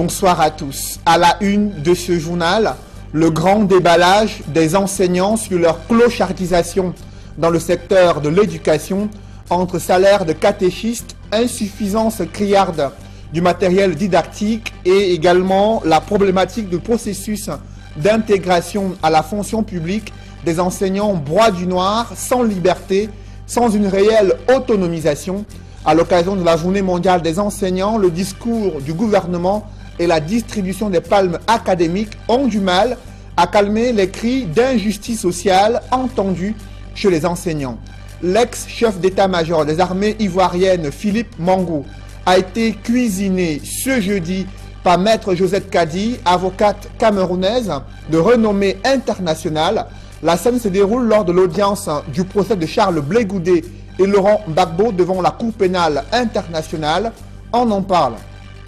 Bonsoir à tous. À la une de ce journal, le grand déballage des enseignants sur leur clochardisation dans le secteur de l'éducation entre salaire de catéchistes, insuffisance criarde du matériel didactique et également la problématique du processus d'intégration à la fonction publique des enseignants broie du noir, sans liberté, sans une réelle autonomisation. À l'occasion de la Journée mondiale des enseignants, le discours du gouvernement et la distribution des palmes académiques ont du mal à calmer les cris d'injustice sociale entendus chez les enseignants. L'ex-chef d'état-major des armées ivoiriennes, Philippe Mangou, a été cuisiné ce jeudi par Maître Josette Kadi, avocate camerounaise de renommée internationale. La scène se déroule lors de l'audience du procès de Charles Blé Goudé et Laurent Gbagbo devant la Cour pénale internationale. On en parle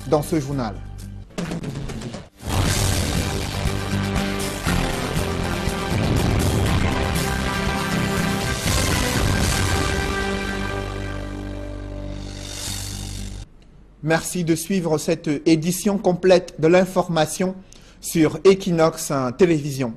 dans ce journal. Merci de suivre cette édition complète de l'information sur Equinox Télévision.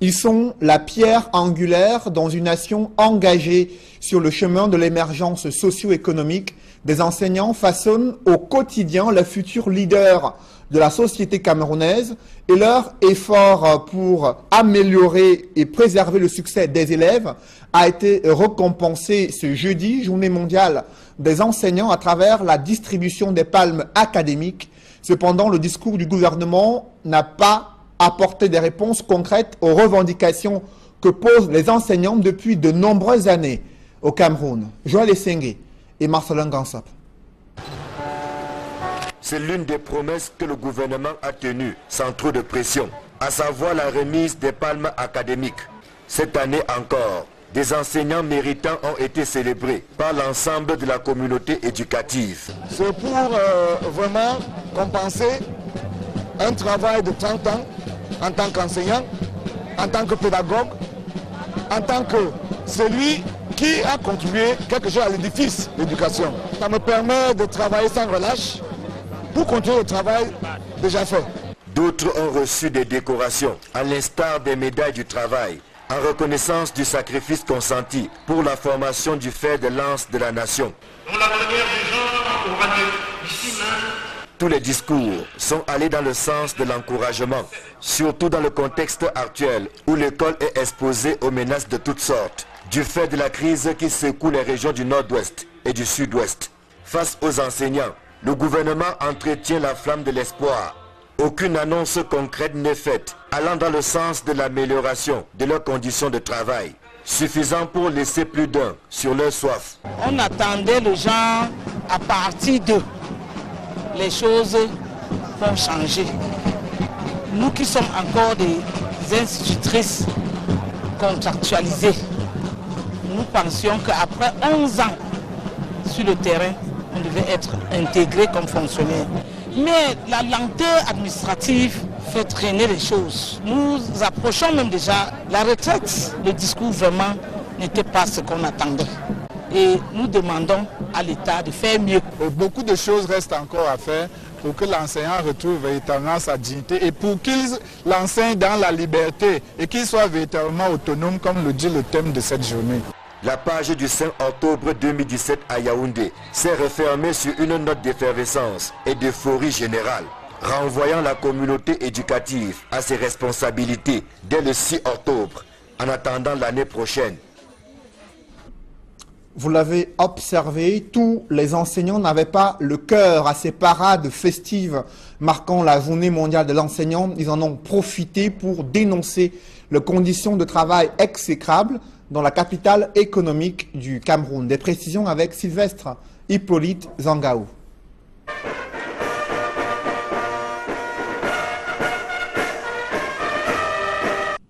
Ils sont la pierre angulaire dans une nation engagée sur le chemin de l'émergence socio-économique. Des enseignants façonnent au quotidien les futurs leaders de la société camerounaise et leur effort pour améliorer et préserver le succès des élèves a été récompensé ce jeudi, Journée mondiale des enseignants, à travers la distribution des palmes académiques. Cependant, le discours du gouvernement n'a pas apporté des réponses concrètes aux revendications que posent les enseignants depuis de nombreuses années au Cameroun. Joël Essengue et Marcelin Gansap. C'est l'une des promesses que le gouvernement a tenues sans trop de pression, à savoir la remise des palmes académiques. Cette année encore, des enseignants méritants ont été célébrés par l'ensemble de la communauté éducative. C'est pour vraiment compenser un travail de 30 ans en tant qu'enseignant, en tant que pédagogue, en tant que celui qui a contribué quelque chose à l'édifice de l'éducation. Ça me permet de travailler sans relâche pour continuer le travail déjà fait. D'autres ont reçu des décorations, à l'instar des médailles du travail, en reconnaissance du sacrifice consenti pour la formation du fer de lance de la nation. Dans la manière du genre aura lieu ici même. Tous les discours sont allés dans le sens de l'encouragement, surtout dans le contexte actuel où l'école est exposée aux menaces de toutes sortes, du fait de la crise qui secoue les régions du nord-ouest et du sud-ouest. Face aux enseignants, le gouvernement entretient la flamme de l'espoir. Aucune annonce concrète n'est faite, allant dans le sens de l'amélioration de leurs conditions de travail, suffisant pour laisser plus d'un sur leur soif. On attendait les gens à partir d'eux. Les choses vont changer. Nous qui sommes encore des institutrices contractualisées, nous pensions qu'après 11 ans sur le terrain, on devait être intégré comme fonctionnaire. Mais la lenteur administrative fait traîner les choses. Nous approchons même déjà la retraite. Le discours vraiment n'était pas ce qu'on attendait. Et nous demandons à l'État de faire mieux. Beaucoup de choses restent encore à faire pour que l'enseignant retrouve véritablement sa dignité et pour qu'il l'enseigne dans la liberté et qu'il soit véritablement autonome, comme le dit le thème de cette journée. La page du 5 octobre 2017 à Yaoundé s'est refermée sur une note d'effervescence et d'euphorie générale, renvoyant la communauté éducative à ses responsabilités dès le 6 octobre, en attendant l'année prochaine. Vous l'avez observé, tous les enseignants n'avaient pas le cœur à ces parades festives marquant la Journée mondiale de l'enseignant. Ils en ont profité pour dénoncer les conditions de travail exécrables dans la capitale économique du Cameroun. Des précisions avec Sylvestre Hippolyte Zangaou.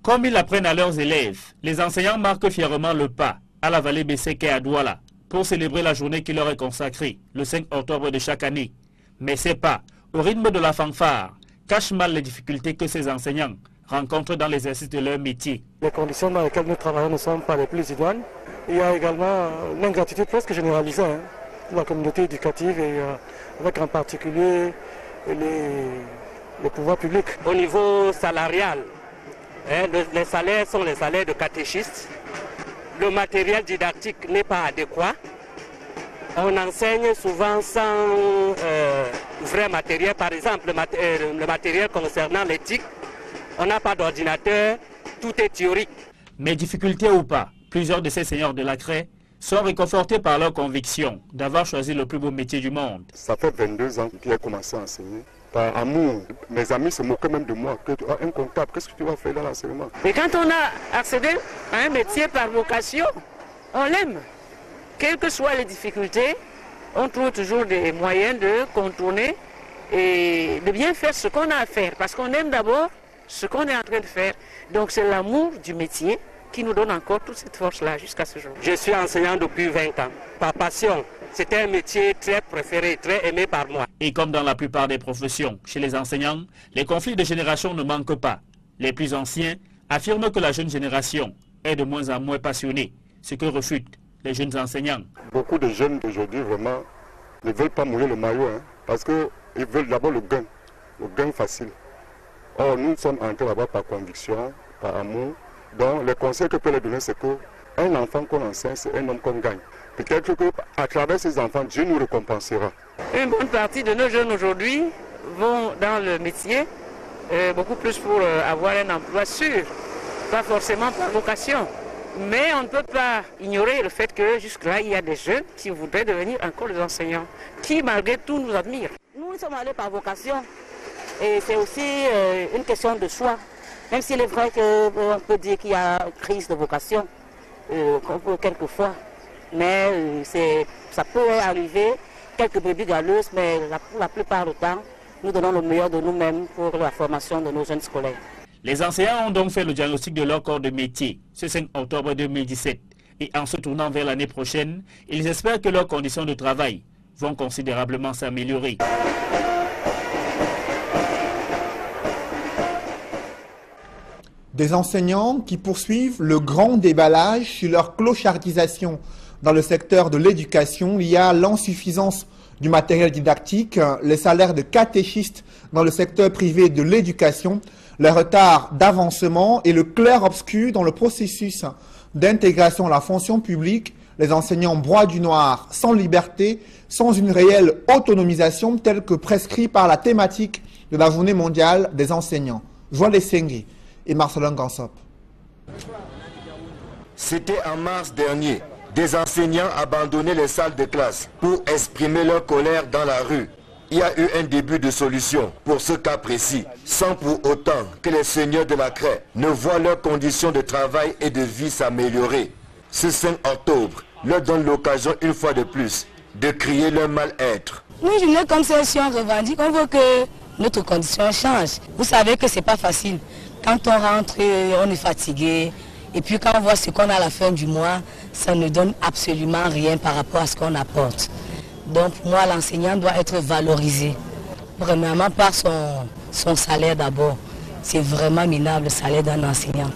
Comme ils l'apprennent à leurs élèves, les enseignants marquent fièrement le pas à la vallée Besseke à Douala pour célébrer la journée qui leur est consacrée le 5 octobre de chaque année. Mais ces pas, au rythme de la fanfare, cachent mal les difficultés que ces enseignants rencontrent dans l'exercice de leur métier. Les conditions dans lesquelles nous travaillons ne sont pas les plus idoines. Il y a également l'ingratitude presque généralisée de la communauté éducative et avec en particulier les pouvoirs publics. Au niveau salarial, les salaires sont les salaires de catéchistes. Le matériel didactique n'est pas adéquat. On enseigne souvent sans vrai matériel. Par exemple, le matériel concernant l'éthique, on n'a pas d'ordinateur, tout est théorique. Mais difficulté ou pas, plusieurs de ces seigneurs de la Craie sont réconfortés par leur conviction d'avoir choisi le plus beau métier du monde. Ça fait 22 ans que j'ai commencé à enseigner. Par amour, mes amis se moquaient même de moi. Que tu as un comptable, qu'est-ce que tu vas faire dans l'enseignement? Et quand on a accédé à un métier par vocation, on l'aime. Quelles que soient les difficultés, on trouve toujours des moyens de contourner et de bien faire ce qu'on a à faire. Parce qu'on aime d'abord ce qu'on est en train de faire. Donc c'est l'amour du métier qui nous donne encore toute cette force-là jusqu'à ce jour. Je suis enseignant depuis 20 ans, par passion. C'était un métier très préféré, très aimé par moi. Et comme dans la plupart des professions, chez les enseignants, les conflits de génération ne manquent pas. Les plus anciens affirment que la jeune génération est de moins en moins passionnée, ce que refutent les jeunes enseignants. Beaucoup de jeunes d'aujourd'hui vraiment ne veulent pas mouiller le maillot, parce qu'ils veulent d'abord le gain facile. Or, nous sommes entrés là-bas par conviction, par amour. Donc, le conseil que je peux leur donner, c'est qu'un enfant qu'on enseigne, c'est un homme qu'on gagne. Peut-être qu'à travers ces enfants, Dieu nous récompensera. Une bonne partie de nos jeunes aujourd'hui vont dans le métier, beaucoup plus pour avoir un emploi sûr, pas forcément par vocation. Mais on ne peut pas ignorer le fait que jusque-là, il y a des jeunes qui voudraient devenir encore des enseignants, qui malgré tout nous admirent. Nous sommes allés par vocation et c'est aussi une question de choix. Même s'il est vrai qu'on peut dire qu'il y a une crise de vocation, quelquefois. Mais ça peut arriver, quelques brebis galeuses, mais la plupart du temps, nous donnons le meilleur de nous-mêmes pour la formation de nos jeunes scolaires. Les enseignants ont donc fait le diagnostic de leur corps de métier ce 5 octobre 2017. Et en se tournant vers l'année prochaine, ils espèrent que leurs conditions de travail vont considérablement s'améliorer. Des enseignants qui poursuivent le grand déballage sur leur clochardisation dans le secteur de l'éducation lié à l'insuffisance du matériel didactique, les salaires de catéchistes dans le secteur privé de l'éducation, le retard d'avancement et le clair-obscur dans le processus d'intégration à la fonction publique, les enseignants broient du noir, sans liberté, sans une réelle autonomisation telle que prescrit par la thématique de la Journée mondiale des enseignants. Joël Essengue et Marcelin Gansop. C'était en mars dernier. Des enseignants abandonnaient les salles de classe pour exprimer leur colère dans la rue. Il y a eu un début de solution pour ce cas précis, sans pour autant que les seigneurs de la Craie ne voient leurs conditions de travail et de vie s'améliorer. Ce 5 octobre leur donne l'occasion une fois de plus de crier leur mal-être. Nous, je n'ai comme ça, si on revendique, on veut que notre condition change. Vous savez que ce n'est pas facile. Quand on rentre, on est fatigué. Et puis quand on voit ce qu'on a à la fin du mois, ça ne donne absolument rien par rapport à ce qu'on apporte. Donc pour moi, l'enseignant doit être valorisé. Premièrement par son salaire d'abord. C'est vraiment minable le salaire d'un enseignant.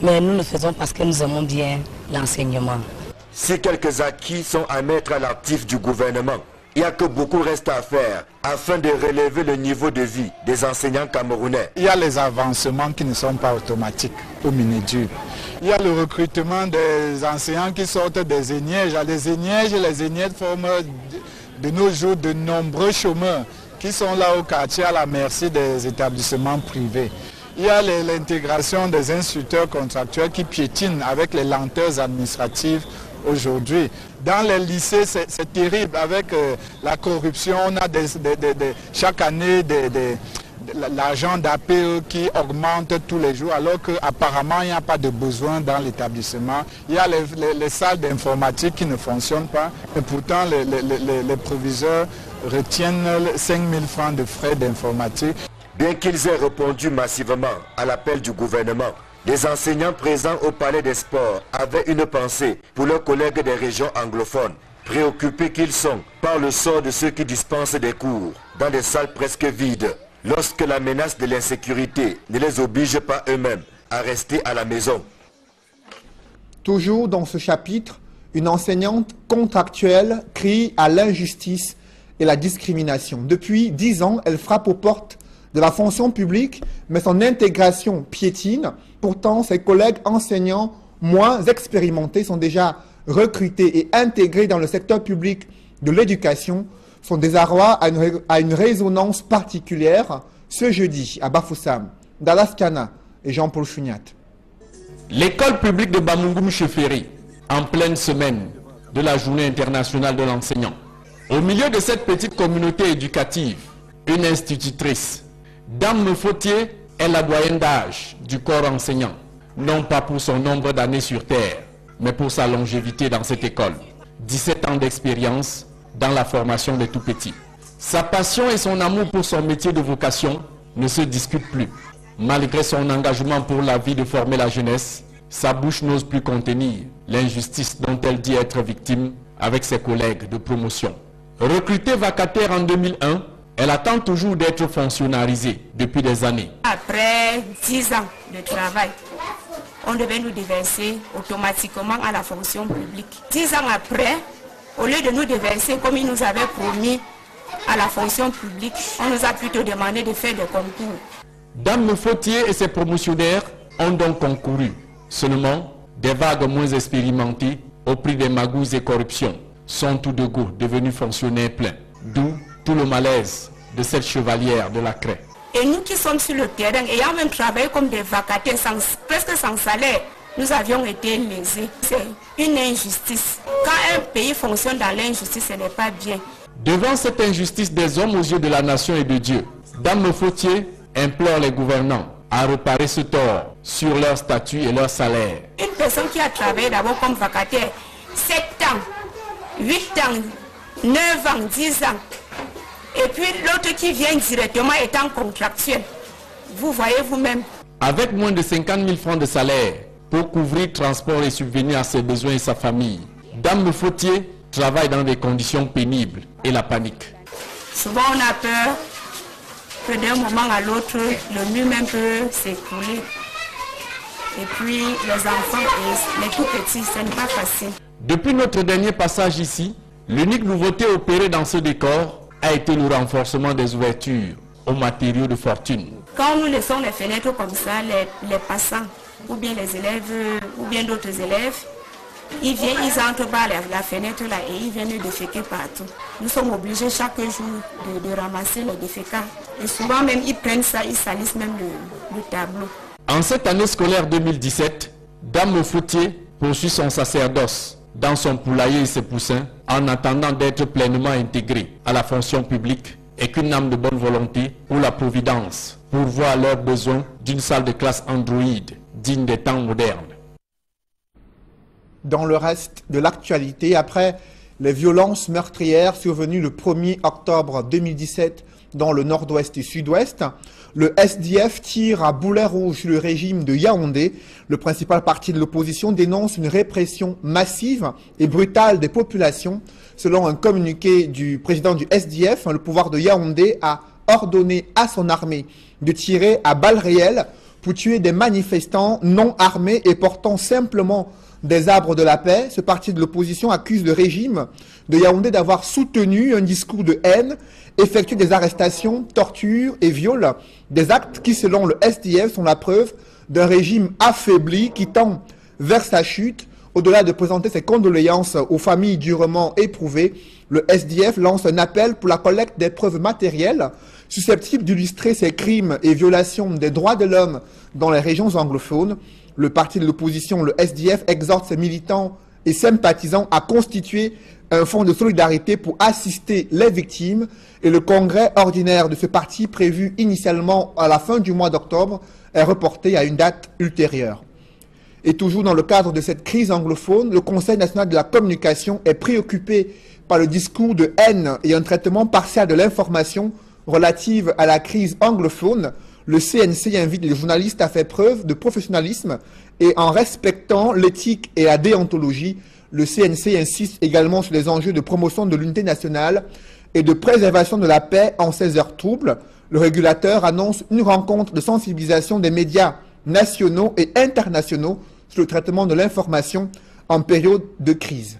Mais nous le faisons parce que nous aimons bien l'enseignement. Si quelques acquis sont à mettre à l'actif du gouvernement, il n'y a que beaucoup reste à faire afin de relever le niveau de vie des enseignants camerounais. Il y a les avancements qui ne sont pas automatiques au Minédu. Il y a le recrutement des enseignants qui sortent des ENIEJ. Les ENIEJ forment de nos jours de nombreux chômeurs qui sont là au quartier à la merci des établissements privés. Il y a l'intégration des instructeurs contractuels qui piétinent avec les lenteurs administratives aujourd'hui. Dans les lycées, c'est terrible. Avec la corruption, on a chaque année l'argent d'APE qui augmente tous les jours, alors qu'apparemment, il n'y a pas de besoin dans l'établissement. Il y a les salles d'informatique qui ne fonctionnent pas. Et pourtant, les proviseurs retiennent 5 000 francs de frais d'informatique. Bien qu'ils aient répondu massivement à l'appel du gouvernement, les enseignants présents au Palais des Sports avaient une pensée pour leurs collègues des régions anglophones, préoccupés qu'ils sont par le sort de ceux qui dispensent des cours dans des salles presque vides, lorsque la menace de l'insécurité ne les oblige pas eux-mêmes à rester à la maison. Toujours dans ce chapitre, une enseignante contractuelle crie à l'injustice et la discrimination. Depuis 10 ans, elle frappe aux portes de la fonction publique, mais son intégration piétine. Pourtant, ses collègues enseignants moins expérimentés sont déjà recrutés et intégrés dans le secteur public de l'éducation. Son désarroi a une résonance particulière ce jeudi à Bafoussam, Dallas Kana et Jean-Paul Chougnat. L'école publique de Bamungum-Cheferi, en pleine semaine de la journée internationale de l'enseignant. Au milieu de cette petite communauté éducative, une institutrice, Dame Mefotier, est la doyenne d'âge du corps enseignant, non pas pour son nombre d'années sur terre, mais pour sa longévité dans cette école. 17 ans d'expérience dans la formation des tout-petits. Sa passion et son amour pour son métier de vocation ne se discutent plus. Malgré son engagement pour la vie de former la jeunesse, sa bouche n'ose plus contenir l'injustice dont elle dit être victime avec ses collègues de promotion. Recrutée vacataire en 2001, elle attend toujours d'être fonctionnalisée depuis des années. Après 10 ans de travail, on devait nous déverser automatiquement à la fonction publique. 10 ans après, au lieu de nous déverser comme ils nous avaient promis à la fonction publique, on nous a plutôt demandé de faire des concours. Dame Mefotier et ses promotionnaires ont donc concouru. Seulement, des vagues moins expérimentées au prix des magouilles et corruptions sont tout de go devenus fonctionnaires pleins. D'où tout le malaise de cette chevalière de la craie. Et nous qui sommes sur le terrain, ayant même travaillé comme des vacataires presque sans salaire, nous avions été lésés. C'est une injustice. Quand un pays fonctionne dans l'injustice, ce n'est pas bien. Devant cette injustice des hommes aux yeux de la nation et de Dieu, Dame Mefotier implore les gouvernants à réparer ce tort sur leur statut et leur salaire. Une personne qui a travaillé d'abord comme vacataire 7 ans, 8 ans, 9 ans, 10 ans, et puis l'autre qui vient directement étant contractuel, vous voyez vous-même. Avec moins de 50 000 francs de salaire pour couvrir transport et subvenir à ses besoins et sa famille, Dame Mefotier travaille dans des conditions pénibles et la panique. Souvent on a peur que d'un moment à l'autre, le mur même peut s'écrouler. Et puis les enfants et les tout petits, ce n'est pas facile. Depuis notre dernier passage ici, l'unique nouveauté opérée dans ce décor a été le renforcement des ouvertures aux matériaux de fortune. Quand nous laissons les fenêtres comme ça, les passants, ou bien les élèves, ou bien d'autres élèves, ils viennent, ils entrent par la fenêtre là et ils viennent déféquer partout. Nous sommes obligés chaque jour de ramasser les défécats. Et souvent même ils prennent ça, ils salissent même le tableau. En cette année scolaire 2017, Dame Mefotier poursuit son sacerdoce dans son poulailler et ses poussins en attendant d'être pleinement intégrée à la fonction publique et qu'une âme de bonne volonté ou la providence pourvoie à leurs besoins d'une salle de classe Android digne des temps modernes. Dans le reste de l'actualité, après les violences meurtrières survenues le 1er octobre 2017 dans le nord-ouest et sud-ouest, le SDF tire à boulet rouge sur le régime de Yaoundé. Le principal parti de l'opposition dénonce une répression massive et brutale des populations. Selon un communiqué du président du SDF, le pouvoir de Yaoundé a ordonné à son armée de tirer à balles réelles pour tuer des manifestants non armés et portant simplement des arbres de la paix. Ce parti de l'opposition accuse le régime de Yaoundé d'avoir soutenu un discours de haine, effectué des arrestations, tortures et viols, des actes qui, selon le SDF, sont la preuve d'un régime affaibli qui tend vers sa chute. Au-delà de présenter ses condoléances aux familles durement éprouvées, le SDF lance un appel pour la collecte des preuves matérielles susceptibles d'illustrer ces crimes et violations des droits de l'homme dans les régions anglophones. Le parti de l'opposition, le SDF, exhorte ses militants et sympathisants à constituer un fonds de solidarité pour assister les victimes, et le congrès ordinaire de ce parti, prévu initialement à la fin du mois d'octobre, est reporté à une date ultérieure. Et toujours dans le cadre de cette crise anglophone, le Conseil national de la communication est préoccupé par le discours de haine et un traitement partial de l'information relative à la crise anglophone. Le CNC invite les journalistes à faire preuve de professionnalisme et en respectant l'éthique et la déontologie. Le CNC insiste également sur les enjeux de promotion de l'unité nationale et de préservation de la paix en ces heures troubles. Le régulateur annonce une rencontre de sensibilisation des médias nationaux et internationaux sur le traitement de l'information en période de crise.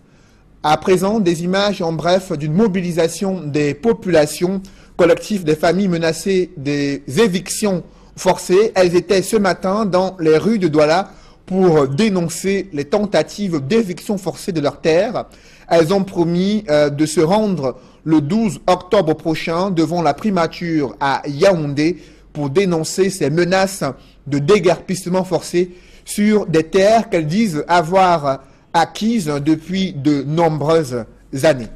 À présent, des images en bref d'une mobilisation des populations, collectif des familles menacées des évictions forcées. Elles étaient ce matin dans les rues de Douala pour dénoncer les tentatives d'éviction forcée de leurs terres. Elles ont promis de se rendre le 12 octobre prochain devant la primature à Yaoundé pour dénoncer ces menaces de déguerpissement forcé sur des terres qu'elles disent avoir acquises depuis de nombreuses années.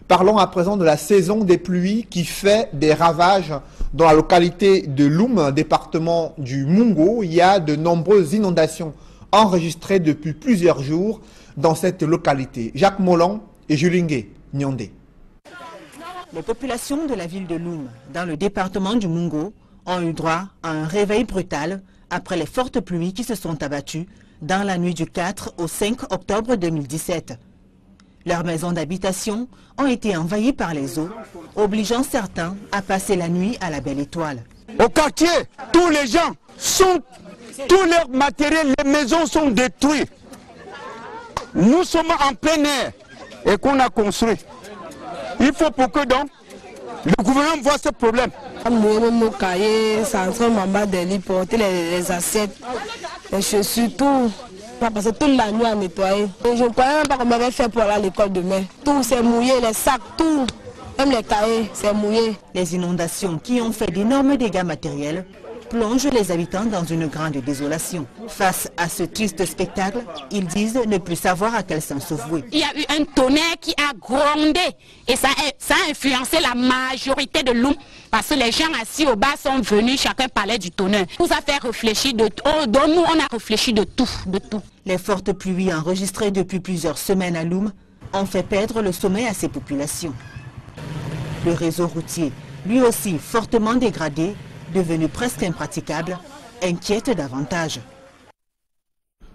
Parlons à présent de la saison des pluies qui fait des ravages dans la localité de Loum, département du Mungo. Il y a de nombreuses inondations enregistrées depuis plusieurs jours dans cette localité. Jacques Mollan et Julingué Nyondé. Les populations de la ville de Loum, dans le département du Mungo, ont eu droit à un réveil brutal après les fortes pluies qui se sont abattues dans la nuit du 4 au 5 octobre 2017. Leurs maisons d'habitation ont été envahies par les eaux, obligeant certains à passer la nuit à la Belle Étoile. Au quartier, tous les gens tout leur matériel, les maisons sont détruites. Nous sommes en plein air et qu'on a construit. Il faut pour que donc le gouvernement voit ce problème. Nos cahiers, porter les assiettes, les chaussures, tout. On va passer toute la nuit à nettoyer. Je ne croyais même pas qu'on m'avait fait pour aller à l'école demain. Tout s'est mouillé, les sacs, tout. Même les cahiers, c'est mouillé. Les inondations qui ont fait d'énormes dégâts matériels plongent les habitants dans une grande désolation. Face à ce triste spectacle, ils disent ne plus savoir à quel sens se vouer. Il y a eu un tonnerre qui a grondé et ça a influencé la majorité de Loum parce que les gens assis au bas sont venus, chacun parlait du tonnerre. Nous a fait réfléchir de tout. Dont nous, on a réfléchi de tout, de tout. Les fortes pluies enregistrées depuis plusieurs semaines à Loum ont fait perdre le sommeil à ces populations. Le réseau routier, lui aussi fortement dégradé, devenu presque impraticable, inquiète davantage.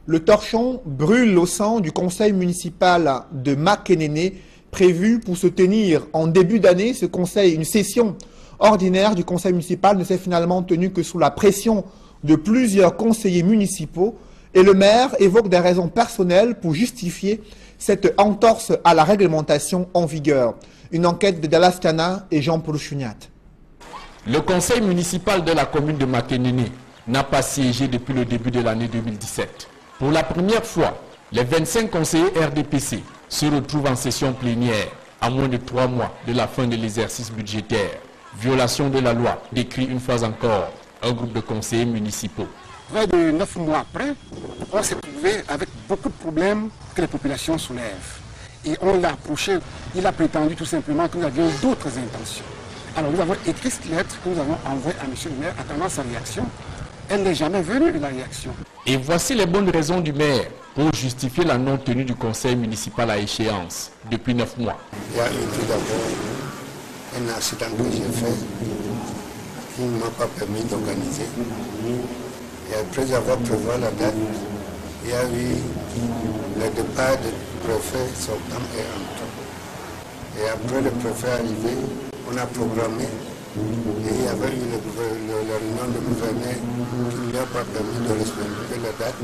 Le torchon brûle au sein du conseil municipal de Makénéné, prévu pour se tenir en début d'année. Ce conseil, une session ordinaire du conseil municipal, ne s'est finalement tenue que sous la pression de plusieurs conseillers municipaux. Et le maire évoque des raisons personnelles pour justifier cette entorse à la réglementation en vigueur. Une enquête de Dallas Kana et Jean-Paul Chouniat. Le conseil municipal de la commune de Makénéné n'a pas siégé depuis le début de l'année 2017. Pour la première fois, les 25 conseillers RDPC se retrouvent en session plénière à moins de 3 mois de la fin de l'exercice budgétaire. Violation de la loi, décrit une fois encore un groupe de conseillers municipaux. Près de 9 mois après, on s'est trouvé avec beaucoup de problèmes que les populations soulèvent. Et on l'a approché, il a prétendu tout simplement que nous avions d'autres intentions. Alors nous avons écrit cette lettre que nous avons envoyée à M. le maire attendant sa réaction. Elle n'est jamais venue, la réaction. Et voici les bonnes raisons du maire pour justifier la non-tenue du conseil municipal à échéance depuis 9 mois. Il y a eu tout d'abord un accident que j'ai fait qui ne m'a pas permis d'organiser. Et après avoir prévu la date, il y a eu le départ du préfet sortant et entrant. Et après le préfet arrivé, on a programmé et il y avait eu la réunion de gouverneur qui ne lui a pas permis de respecter la date.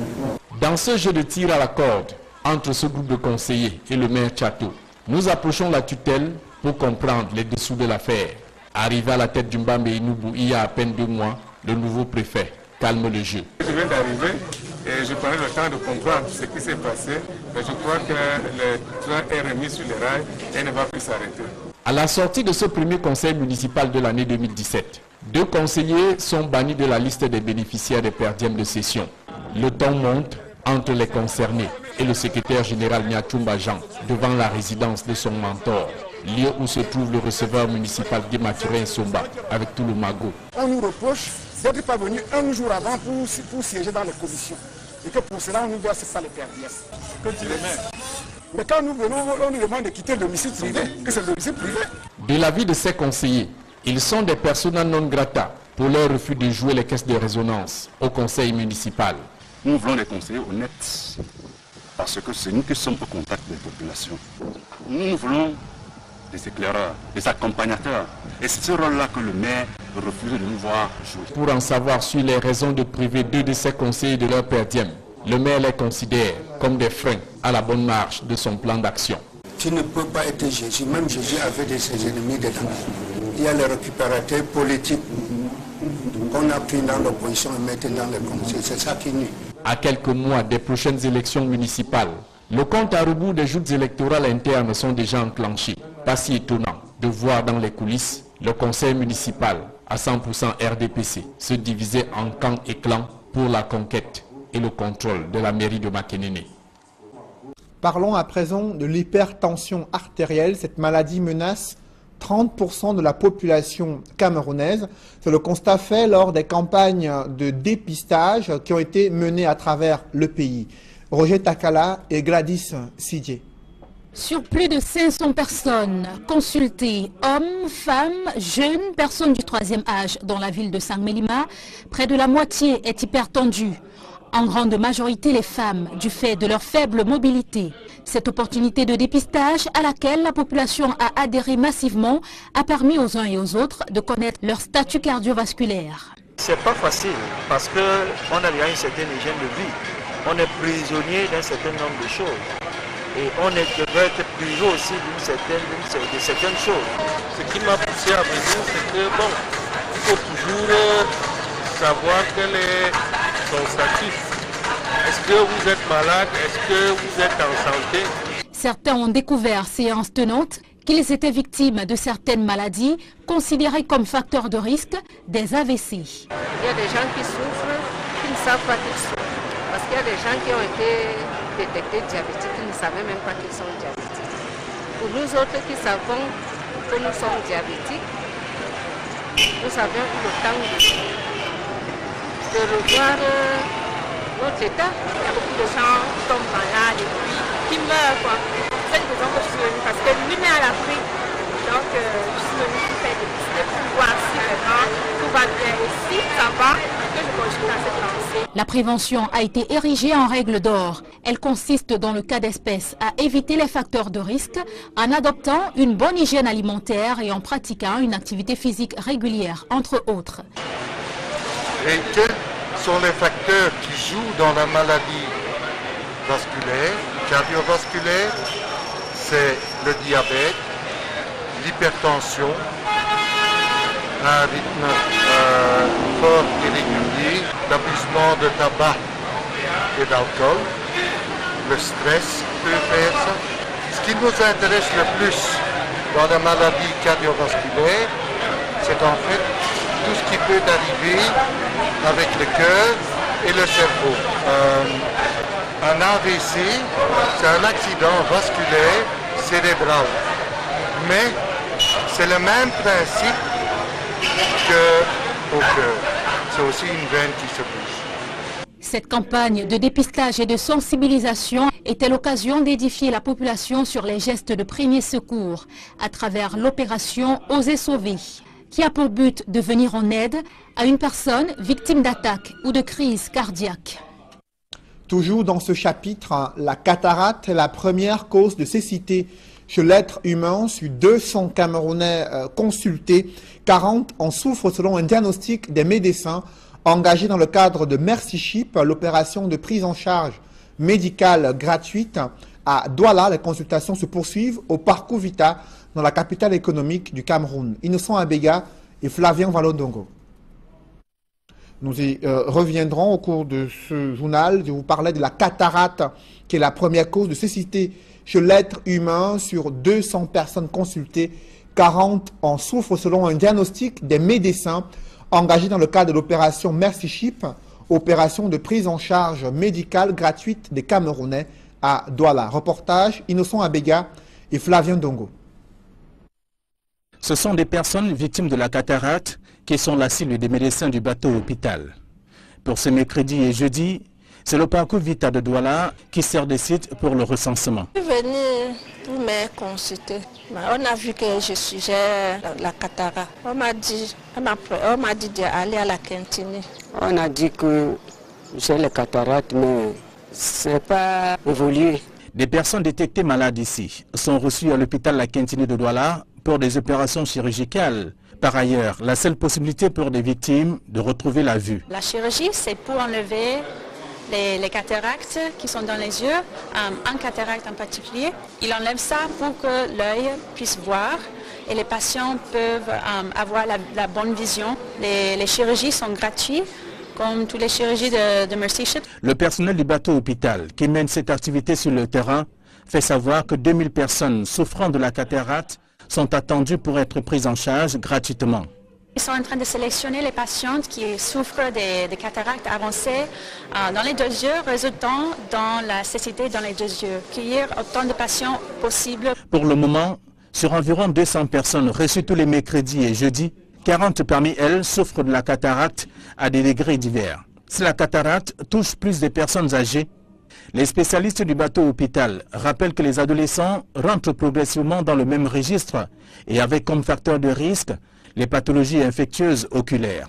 Dans ce jeu de tir à la corde entre ce groupe de conseillers et le maire Tchato, nous approchons la tutelle pour comprendre les dessous de l'affaire. Arrivé à la tête du Mbambe Inoubou il y a à peine 2 mois, le nouveau préfet calme le jeu. Je viens d'arriver et je prenais le temps de comprendre ce qui s'est passé, mais je crois que le train est remis sur les rails et ne va plus s'arrêter. À la sortie de ce premier conseil municipal de l'année 2017, 2 conseillers sont bannis de la liste des bénéficiaires des perdièmes de session. Le temps monte entre les concernés et le secrétaire général Niatoumba Jean devant la résidence de son mentor, lieu où se trouve le receveur municipal Guématurin Somba avec tout le magot. On nous reproche d'être pas venu un jour avant pour siéger dans les commissions. Et que pour cela, on nous doit c'est pas les perdièmes. Que tu les mets. Mais quand nous venons, on nous demande de quitter le domicile privé, que c'est le domicile privé. De l'avis de ces conseillers, ils sont des persona non grata pour leur refus de jouer les caisses de résonance au conseil municipal. Nous voulons des conseillers honnêtes, parce que c'est nous qui sommes au contact des populations. Nous voulons des éclaireurs, des accompagnateurs. Et c'est ce rôle-là que le maire refuse de nous voir jouer. Pour en savoir sur les raisons de priver 2 de ces conseillers de leur perdième, Le maire les considère comme des freins à la bonne marche de son plan d'action. Tu ne peux pas être Jésus, même Jésus avait de ses ennemis dedans. Il y a les récupérateurs politiques qu'on a pris dans l'opposition et mettent dans le conseil, c'est ça qui nuit. À quelques mois des prochaines élections municipales, le compte à rebours des joutes électorales internes sont déjà enclenchés. Pas si étonnant de voir dans les coulisses le conseil municipal à 100% RDPC se diviser en camps et clans pour la conquête et le contrôle de la mairie de Makénéné. Parlons à présent de l'hypertension artérielle. Cette maladie menace 30% de la population camerounaise. C'est le constat fait lors des campagnes de dépistage qui ont été menées à travers le pays. Roger Takala et Gladys Sidier. Sur plus de 500 personnes consultées, hommes, femmes, jeunes, personnes du 3e âge dans la ville de Saint-Mélima, près de la moitié est hypertendue. En grande majorité les femmes, du fait de leur faible mobilité. Cette opportunité de dépistage à laquelle la population a adhéré massivement a permis aux uns et aux autres de connaître leur statut cardiovasculaire. C'est pas facile parce qu'on a déjà une certaine hygiène de vie. On est prisonnier d'un certain nombre de choses. Et on devrait être privé aussi de certaines choses. Ce qui m'a poussé à venir, c'est que bon, il faut toujours savoir quel est son statut. Est-ce que vous êtes malade? Est-ce que vous êtes en santé? Certains ont découvert, séance tenante, qu'ils étaient victimes de certaines maladies considérées comme facteurs de risque des AVC. Il y a des gens qui souffrent, qui ne savent pas qu'ils souffrent. Parce qu'il y a des gens qui ont été détectés diabétiques, qui ne savaient même pas qu'ils sont diabétiques. Pour nous autres qui savons que nous sommes diabétiques, nous avions eu le temps de revoir notre état. Il y a beaucoup de gens qui tombent malades et puis qui meurent. C'est une raison que je suis venue parce que lui n'est à l'Afrique. Donc je suis venue pour faire des visites pour voir si vraiment tout va bien. Et si ça va, que je continue à cette lancée. La prévention a été érigée en règle d'or. Elle consiste dans le cas d'espèce à éviter les facteurs de risque en adoptant une bonne hygiène alimentaire et en pratiquant une activité physique régulière, entre autres. Et quels sont les facteurs qui jouent dans la maladie vasculaire, cardiovasculaire? C'est le diabète, l'hypertension, un rythme fort et régulier, l'abusement de tabac et d'alcool, le stress peut faire ça. Ce qui nous intéresse le plus dans la maladie cardiovasculaire, c'est en fait tout ce qui peut arriver avec le cœur et le cerveau. Un AVC, c'est un accident vasculaire cérébral. Mais c'est le même principe qu'au cœur. C'est aussi une veine qui se bouge. Cette campagne de dépistage et de sensibilisation était l'occasion d'édifier la population sur les gestes de premier secours à travers l'opération Oser sauver, qui a pour but de venir en aide à une personne victime d'attaque ou de crise cardiaque. Toujours dans ce chapitre, la cataracte est la première cause de cécité chez l'être humain. Sur 200 Camerounais consultés, 40 en souffrent selon un diagnostic des médecins engagés dans le cadre de Mercyship, l'opération de prise en charge médicale gratuite à Douala. Les consultations se poursuivent au Parcours Vita, dans la capitale économique du Cameroun. Innocent Abega et Flavien Valodongo. Nous y reviendrons au cours de ce journal. Je vous parlais de la cataracte, qui est la première cause de cécité chez l'être humain. Sur 200 personnes consultées, 40 en souffrent selon un diagnostic des médecins engagés dans le cadre de l'opération Mercyship, opération de prise en charge médicale gratuite des Camerounais à Douala. Reportage Innocent Abega et Flavien Dongo. Ce sont des personnes victimes de la cataracte qui sont la cible des médecins du bateau hôpital. Pour ce mercredi et jeudi, c'est le Parcours Vita de Douala qui sert de site pour le recensement. Je suis venue pour me consulter. On a vu que j'ai la cataracte. On m'a dit d'aller à la cantine. On a dit que j'ai la cataracte, mais ce n'est pas évolué. Des personnes détectées malades ici sont reçues à l'hôpital La Quintini de Douala pour des opérations chirurgicales. Par ailleurs, la seule possibilité pour des victimes de retrouver la vue. La chirurgie, c'est pour enlever les cataractes qui sont dans les yeux, un cataracte en particulier. Il enlève ça pour que l'œil puisse voir et les patients peuvent avoir la bonne vision. Les chirurgies sont gratuites, comme toutes les chirurgies de Mercy Ship. Le personnel du bateau hôpital qui mène cette activité sur le terrain fait savoir que 2000 personnes souffrant de la cataracte sont attendues pour être prises en charge gratuitement. Ils sont en train de sélectionner les patientes qui souffrent de cataractes avancées dans les deux yeux, résultant dans la cécité dans les deux yeux. Cueillir autant de patients possible. Pour le moment, sur environ 200 personnes reçues tous les mercredis et jeudis, 40 parmi elles souffrent de la cataracte à des degrés divers. Si la cataracte touche plus de personnes âgées, les spécialistes du bateau hôpital rappellent que les adolescents rentrent progressivement dans le même registre et avec comme facteur de risque les pathologies infectieuses oculaires.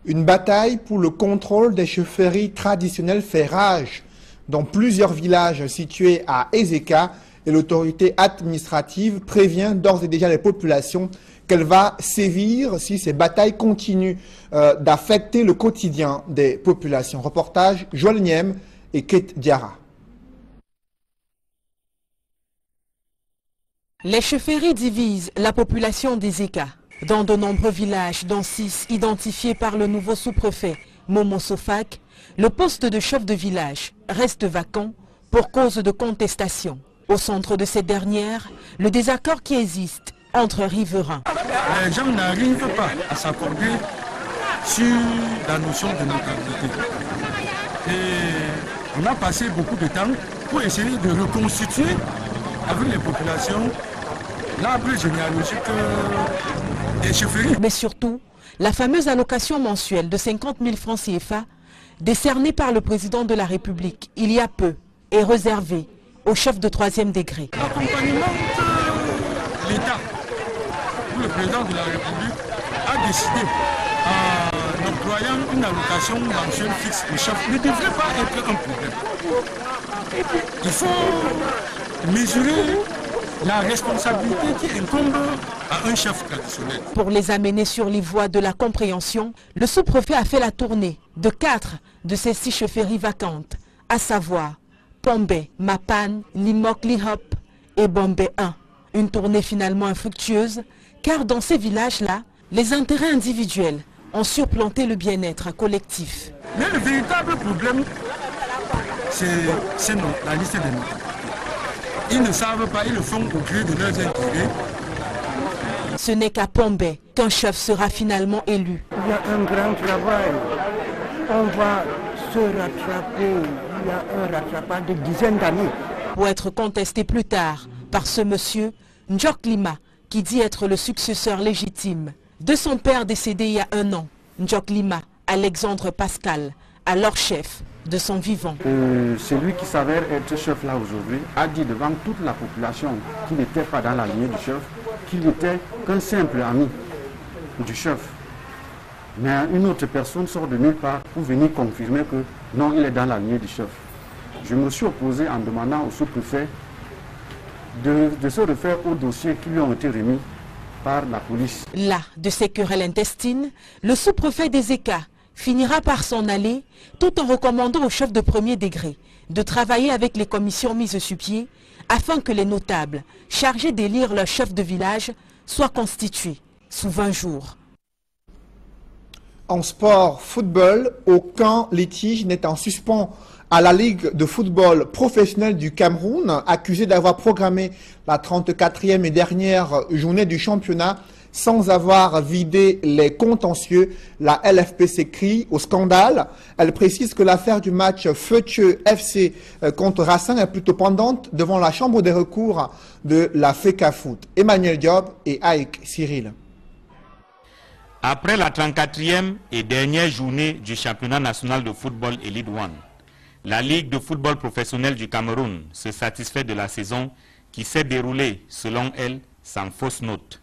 Une bataille pour le contrôle des chaufferies traditionnelles fait rage dans plusieurs villages situés à Ezeka et l'autorité administrative prévient d'ores et déjà les populations qu'elle va sévir si ces batailles continuent d'affecter le quotidien des populations. Reportage Joël Niem et Kate Diarra. Les chaufferies divisent la population d'Ezeka. Dans de nombreux villages, dont 6 identifiés par le nouveau sous-préfet Momo Sofak, le poste de chef de village reste vacant pour cause de contestation. Au centre de cette dernière, le désaccord qui existe entre riverains. Les gens n'arrivent pas à s'accorder sur la notion de notabilité. Et on a passé beaucoup de temps pour essayer de reconstituer avec les populations l'arbre généalogique des chaufferies. Mais surtout, la fameuse allocation mensuelle de 50 000 francs CFA, décernée par le président de la République il y a peu, est réservée aux chefs de 3e degré. L'accompagnement que l'État ou le président de la République a décidé en octroyant une allocation mensuelle fixe aux chefs ne devrait pas être un problème. Il faut mesurer la responsabilité qui incombe à un chef traditionnel. Pour les amener sur les voies de la compréhension, le sous-préfet a fait la tournée de 4 de ces 6 chaufferies vacantes, à savoir Pombe, Mapan, Limok, Lihop et Bombe 1. Une tournée finalement infructueuse, car dans ces villages-là, les intérêts individuels ont surplanté le bien-être collectif. Mais le véritable problème, c'est la liste des noms. Ils ne savent pas, ils le font au gré de leurs intérêts. Ce n'est qu'à Pombe qu'un chef sera finalement élu. Il y a un grand travail. On va se rattraper. Il y a un rattrapage de dizaines d'années. Pour être contesté plus tard par ce monsieur, Njok Lima, qui dit être le successeur légitime de son père décédé il y a 1 an. Njok Lima, Alexandre Pascal, alors chef de son vivant. Celui qui s'avère être chef là aujourd'hui a dit devant toute la population qu'il n'était pas dans la lignée du chef, qu'il n'était qu'un simple ami du chef. Mais une autre personne sort de nulle part pour venir confirmer que non, il est dans la lignée du chef. Je me suis opposé en demandant au sous-préfet de se refaire aux dossiers qui lui ont été remis par la police. Là, de ces querelles intestines, le sous-préfet d'Ezeka finira par s'en aller tout en recommandant aux chefs de 1er degré de travailler avec les commissions mises sur pied afin que les notables chargés d'élire leur chef de village soient constitués sous 20 jours. En sport football, aucun litige n'est en suspens à la Ligue de football professionnel du Cameroun, accusée d'avoir programmé la 34e et dernière journée du championnat sans avoir vidé les contentieux. La LFPC crie au scandale. Elle précise que l'affaire du match Feutieux FC contre Racing est plutôt pendante devant la chambre des recours de la FECAFOOT. Emmanuel Diop et Aïk Cyril. Après la 34e et dernière journée du championnat national de football Elite One, la Ligue de football professionnel du Cameroun se satisfait de la saison qui s'est déroulée, selon elle, sans fausse note.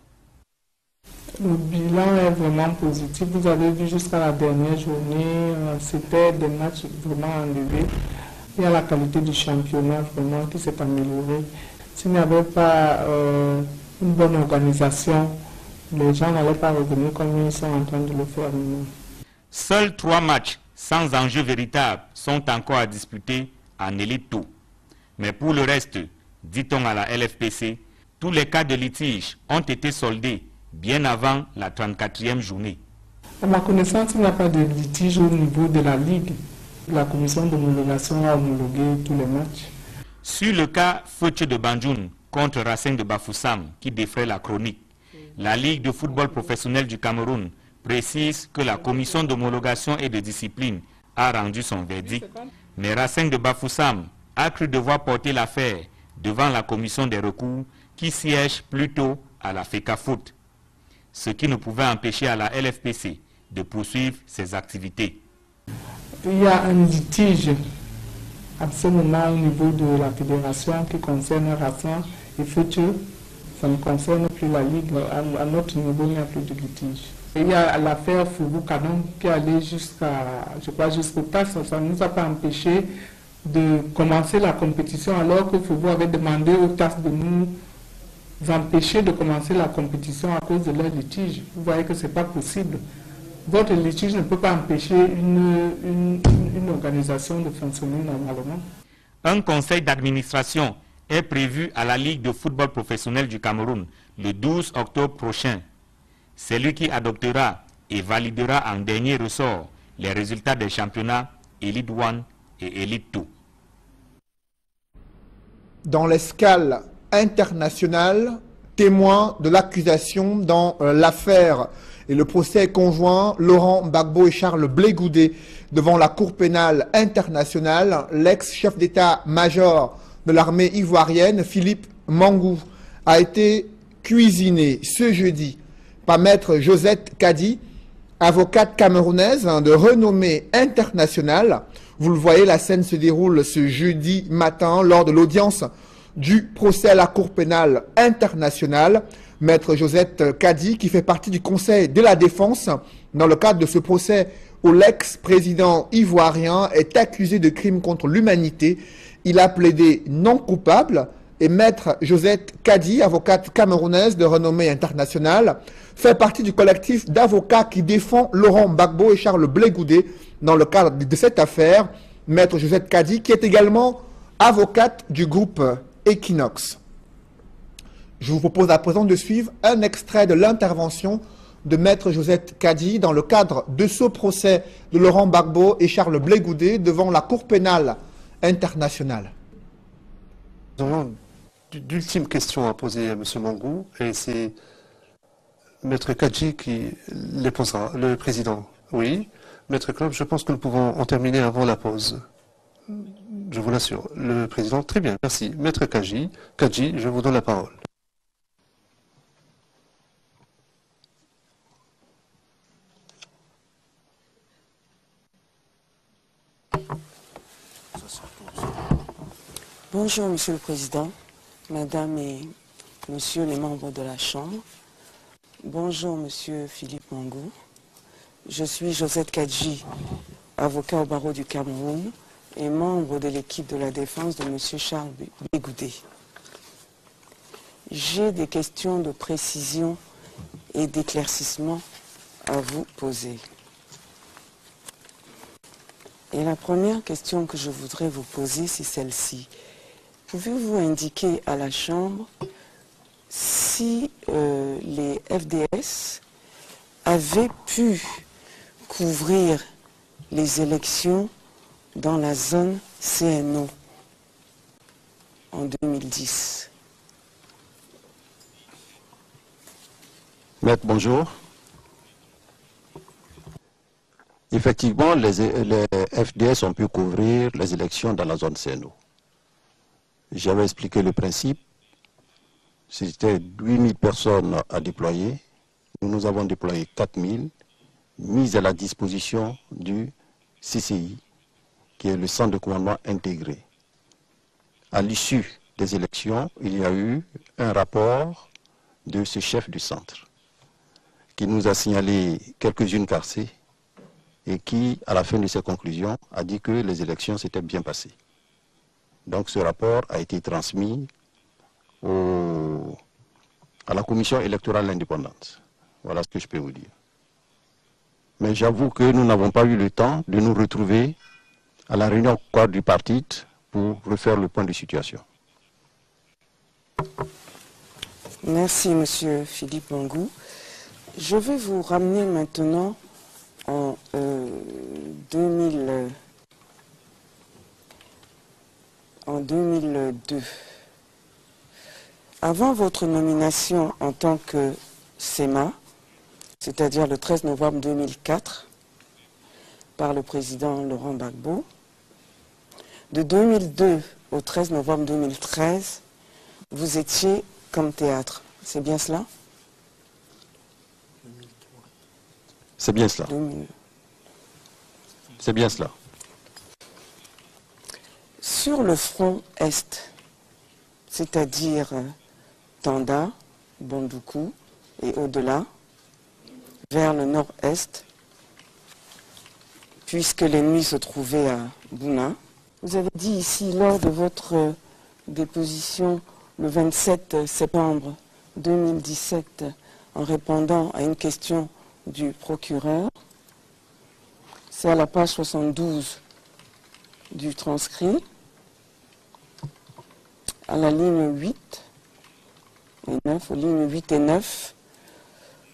Le bilan est vraiment positif. Vous avez vu jusqu'à la dernière journée, c'était des matchs vraiment enlevés. Il y a la qualité du championnat vraiment qui s'est améliorée. S'il n'y avait pas une bonne organisation, les gens n'allaient pas revenir comme ils sont en train de le faire maintenant. Seuls 3 matchs sans enjeu véritable sont encore à disputer en Elite 2. Mais pour le reste, dit-on à la LFPC, tous les cas de litige ont été soldés bien avant la 34e journée. À ma connaissance, il n'y a pas de litige au niveau de la Ligue. La commission d'homologation a homologué tous les matchs. Sur le cas Feuche de Banjoun contre Racing de Bafoussam qui défraie la chronique, la Ligue de football professionnel du Cameroun précise que la commission d'homologation et de discipline a rendu son verdict, mais Racing de Bafoussam a cru devoir porter l'affaire devant la commission des recours qui siège plutôt à la FECAFOOT, ce qui ne pouvait empêcher à la LFPC de poursuivre ses activités. Il y a un litige à ce moment au niveau de la fédération qui concerne Racing et Feuche. Ça ne concerne plus la Ligue. À notre niveau, il n'y a plus de litige. Et il y a l'affaire Foubou-Canon qui est allée jusqu'au TAS. Ça ne nous a pas empêché de commencer la compétition alors que Foubou avait demandé au TAS de nous empêcher de commencer la compétition à cause de leur litige. Vous voyez que ce n'est pas possible. Votre litige ne peut pas empêcher une organisation de fonctionner normalement. Un conseil d'administration est prévu à la Ligue de football professionnel du Cameroun le 12 octobre prochain. C'est lui qui adoptera et validera en dernier ressort les résultats des championnats Elite 1 et Elite 2. Dans l'escale internationale, témoin de l'accusation dans l'affaire et le procès conjoint Laurent Gbagbo et Charles Blé Goudé devant la Cour pénale internationale, l'ex-chef d'état-major de l'armée ivoirienne, Philippe Mangou, a été cuisiné ce jeudi par maître Josette Kadi, avocate camerounaise de renommée internationale. Vous le voyez, la scène se déroule ce jeudi matin lors de l'audience du procès à la Cour pénale internationale. Maître Josette Kadi, qui fait partie du Conseil de la Défense, dans le cadre de ce procès où l'ex-président ivoirien est accusé de crimes contre l'humanité. Il a plaidé non coupable et maître Josette Kadi, avocate camerounaise de renommée internationale, fait partie du collectif d'avocats qui défend Laurent Gbagbo et Charles Blé Goudé dans le cadre de cette affaire. Maître Josette Kadi, qui est également avocate du groupe Equinox. Je vous propose à présent de suivre un extrait de l'intervention de maître Josette Kadi dans le cadre de ce procès de Laurent Gbagbo et Charles Blé Goudé devant la Cour pénale internationale. Nous avons d'ultimes questions à poser à M. Mangou et c'est maître Kadi qui les posera, le président. Oui, maître Klopp, je pense que nous pouvons en terminer avant la pause. Je vous l'assure. Le président, très bien, merci. Maître Kadi, je vous donne la parole. Bonjour, Monsieur le Président, Madame et Monsieur les membres de la Chambre. Bonjour, Monsieur Philippe Mangou. Je suis Josette Kadi, avocat au barreau du Cameroun et membre de l'équipe de la défense de Monsieur Charles Blé Goudé. J'ai des questions de précision et d'éclaircissement à vous poser. Et la première question que je voudrais vous poser, c'est celle-ci. Pouvez-vous indiquer à la Chambre si les FDS avaient pu couvrir les élections dans la zone CNO en 2010? Maître, bonjour. Effectivement, les FDS ont pu couvrir les élections dans la zone CNO. J'avais expliqué le principe. C'était 8000 personnes à déployer. Nous avons déployé 4000, mises à la disposition du CCI, qui est le centre de commandement intégré. À l'issue des élections, il y a eu un rapport de ce chef du centre, qui nous a signalé quelques-unes cassées et qui, à la fin de ses conclusions, a dit que les élections s'étaient bien passées. Donc ce rapport a été transmis à la commission électorale indépendante. Voilà ce que je peux vous dire. Mais j'avoue que nous n'avons pas eu le temps de nous retrouver à la réunion quadripartite pour refaire le point de situation. Merci, Monsieur Philippe Mangou. Je vais vous ramener maintenant en 2002. Avant votre nomination en tant que SEMA, c'est-à-dire le 13 novembre 2004, par le président Laurent Gbagbo, de 2002 au 13 novembre 2013, vous étiez comme théâtre. C'est bien cela? C'est bien cela. C'est bien cela. Sur le front Est, c'est-à-dire Tanda, Bondoukou et au-delà, vers le nord-est, puisque l'ennemi se trouvait à Bouna. Vous avez dit ici, lors de votre déposition le 27 septembre 2017, en répondant à une question du procureur, c'est à la page 72 du transcrit, à la ligne 8 et 9, aux lignes 8 et 9,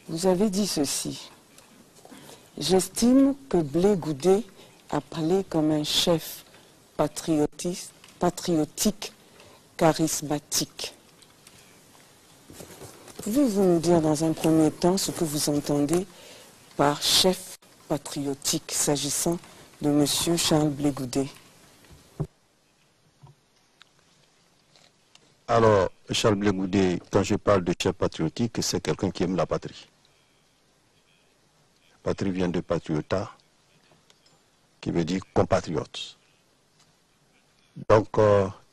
vous avez dit ceci. J'estime que Blé Goudé, appelé comme un chef patriotique, charismatique. Pouvez-vous nous dire dans un premier temps ce que vous entendez par chef patriotique s'agissant de M. Charles Blé Goudé? Alors, Charles Blé Goudé, quand je parle de chef patriotique, c'est quelqu'un qui aime la patrie. Patrie vient de patriota, qui veut dire compatriote. Donc,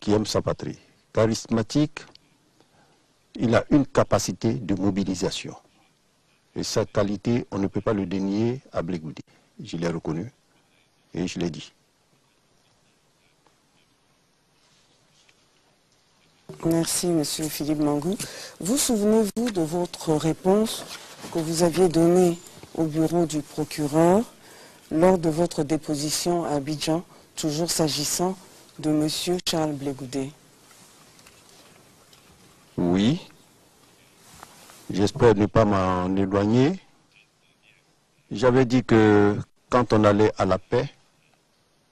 qui aime sa patrie. Charismatique, il a une capacité de mobilisation. Et cette qualité, on ne peut pas le dénier à Blé Goudé. Je l'ai reconnu et je l'ai dit. Merci, Monsieur Philippe Mangou. Vous souvenez-vous de votre réponse que vous aviez donnée au bureau du procureur lors de votre déposition à Abidjan, toujours s'agissant de Monsieur Charles Blé Goudé? Oui. J'espère ne pas m'en éloigner. J'avais dit que quand on allait à la paix,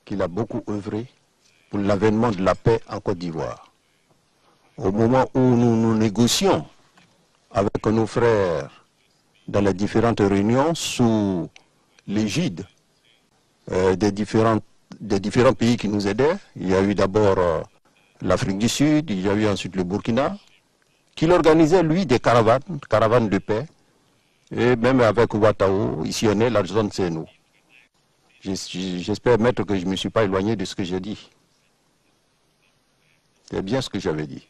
qu'il a beaucoup œuvré pour l'avènement de la paix en Côte d'Ivoire. Au moment où nous négocions avec nos frères dans les différentes réunions sous l'égide des différents pays qui nous aidaient, il y a eu d'abord l'Afrique du Sud, il y a eu ensuite le Burkina, qu'il organisait lui des caravanes de paix, et même avec Ouattao, ici on est la zone CNO. J'espère, maître, que je ne me suis pas éloigné de ce que j'ai dit. C'est bien ce que j'avais dit.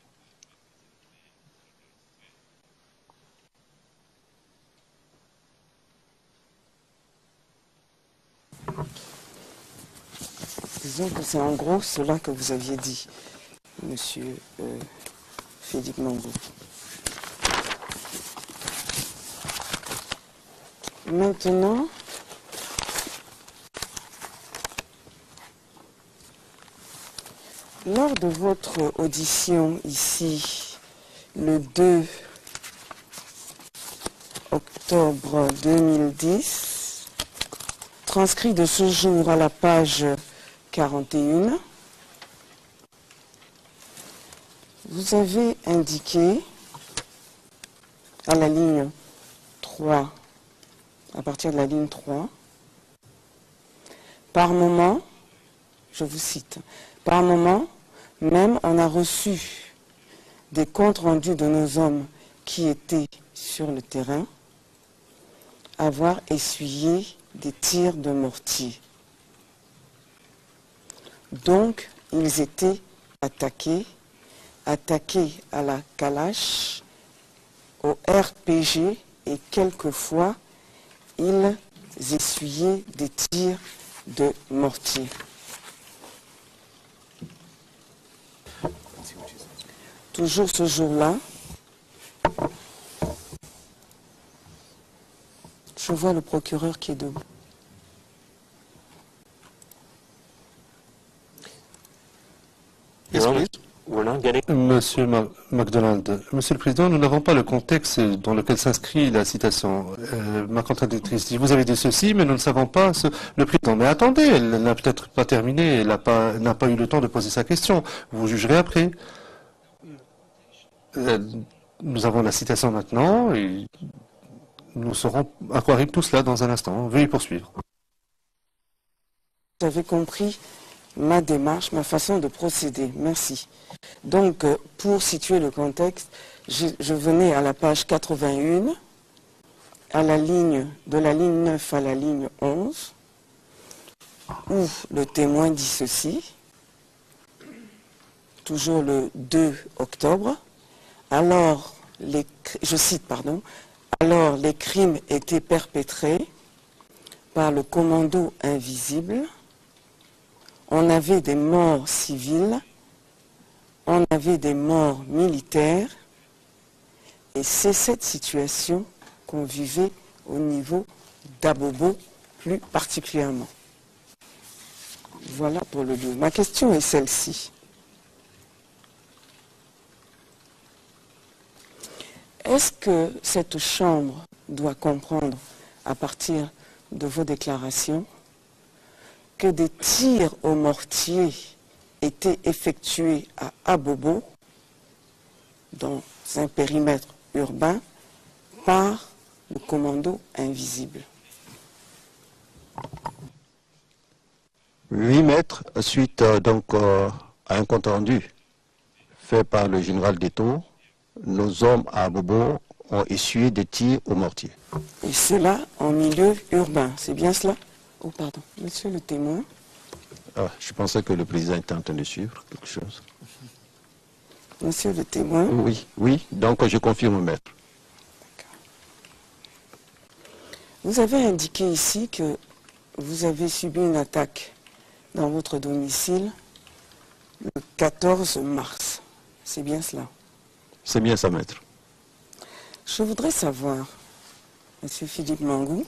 Disons que c'est en gros cela que vous aviez dit, Monsieur Philippe Mangou. Maintenant, lors de votre audition ici, le 2 octobre 2010, transcrit de ce jour à la page 41, vous avez indiqué à la ligne 3, à partir de la ligne 3, par moment, je vous cite, par moment, même on a reçu des comptes rendus de nos hommes qui étaient sur le terrain, avoir essuyé des tirs de mortier. Donc, ils étaient attaqués à la calache, au RPG, et quelquefois, ils essuyaient des tirs de mortier. Toujours ce jour-là, je vois le procureur qui est debout. Yes, please. Monsieur MacDonald, Monsieur le Président, nous n'avons pas le contexte dans lequel s'inscrit la citation. Ma contradictrice dit, vous avez dit ceci, mais nous ne savons pas le Président. Mais attendez, elle n'a peut-être pas terminé, elle n'a pas eu le temps de poser sa question. Vous jugerez après. Nous avons la citation maintenant et nous saurons à quoi arrive tout cela dans un instant. Veuillez poursuivre. Vous avez compris ma démarche, ma façon de procéder. Merci. Donc, pour situer le contexte, je venais à la page 81, de la ligne 9 à la ligne 11, où le témoin dit ceci, toujours le 2 octobre, alors, je cite, pardon, alors les crimes étaient perpétrés par le commando invisible. On avait des morts civiles, on avait des morts militaires, et c'est cette situation qu'on vivait au niveau d'Abobo plus particulièrement. Voilà pour le 2. Ma question est celle-ci. Est-ce que cette Chambre doit comprendre, à partir de vos déclarations, que des tirs au mortier étaient effectués à Abobo, dans un périmètre urbain, par le commando invisible? Oui, maître, suite à un compte rendu fait par le général Deto, nos hommes à Abobo ont essuyé des tirs au mortier. Et cela en milieu urbain, c'est bien cela? Oh, pardon, monsieur le témoin. Ah, je pensais que le président était en train de suivre quelque chose. Monsieur le témoin. Oui, donc je confirme, maître. Vous avez indiqué ici que vous avez subi une attaque dans votre domicile le 14 mars. C'est bien cela? C'est bien ça, maître. Je voudrais savoir, monsieur Philippe Mangou,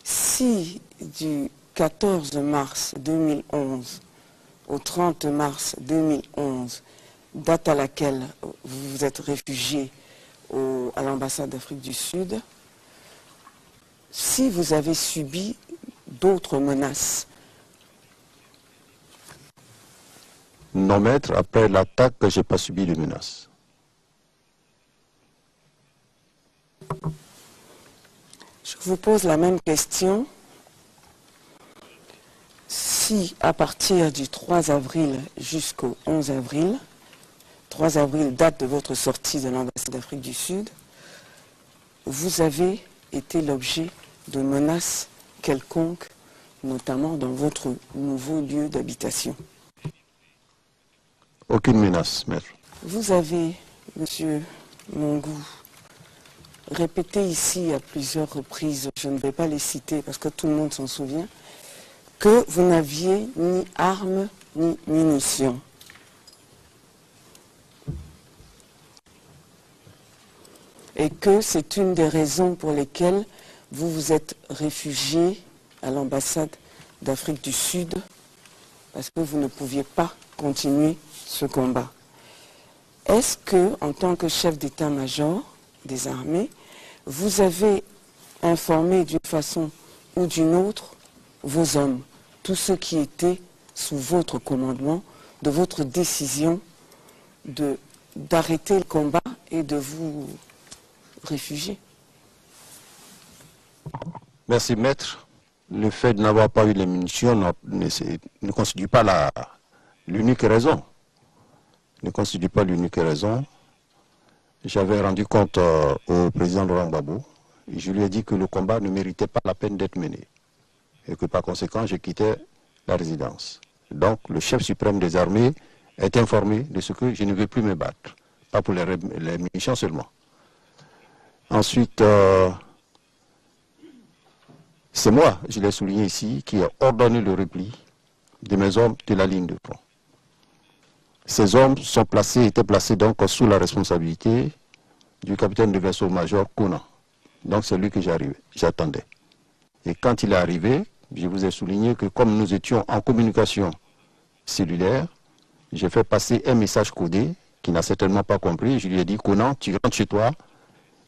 si du 14 mars 2011 au 30 mars 2011, date à laquelle vous vous êtes réfugié à l'ambassade d'Afrique du Sud, si vous avez subi d'autres menaces? Non, maître, après l'attaque, je n'ai pas subi de menaces. Je vous pose la même question. Si à partir du 3 avril jusqu'au 11 avril, 3 avril, date de votre sortie de l'ambassade d'Afrique du Sud, vous avez été l'objet de menaces quelconques, notamment dans votre nouveau lieu d'habitation? Aucune menace, maître. Vous avez, monsieur Mangou, répété ici à plusieurs reprises, je ne vais pas les citer parce que tout le monde s'en souvient, que vous n'aviez ni armes ni munitions. Et que c'est une des raisons pour lesquelles vous vous êtes réfugié à l'ambassade d'Afrique du Sud, parce que vous ne pouviez pas continuer ce combat. Est-ce que, en tant que chef d'état-major des armées, vous avez informé d'une façon ou d'une autre vos hommes, tous ceux qui étaient sous votre commandement, de votre décision d'arrêter le combat et de vous réfugier? Merci, maître. Le fait de n'avoir pas eu les munitions ne constitue pas l'unique raison. Ne constitue pas l'unique raison. J'avais rendu compte au président Laurent Gbagbo et je lui ai dit que le combat ne méritait pas la peine d'être mené et que par conséquent je quittais la résidence. Donc le chef suprême des armées est informé de ce que je ne veux plus me battre, pas pour les munitions seulement. Ensuite, c'est moi, je l'ai souligné ici, qui ai ordonné le repli de mes hommes de la ligne de front. Ces hommes étaient placés donc sous la responsabilité du capitaine de vaisseau-major Kounan. Donc c'est lui que j'attendais. Et quand il est arrivé, je vous ai souligné que comme nous étions en communication cellulaire, j'ai fait passer un message codé qui n'a certainement pas compris. Je lui ai dit, Conan, tu rentres chez toi,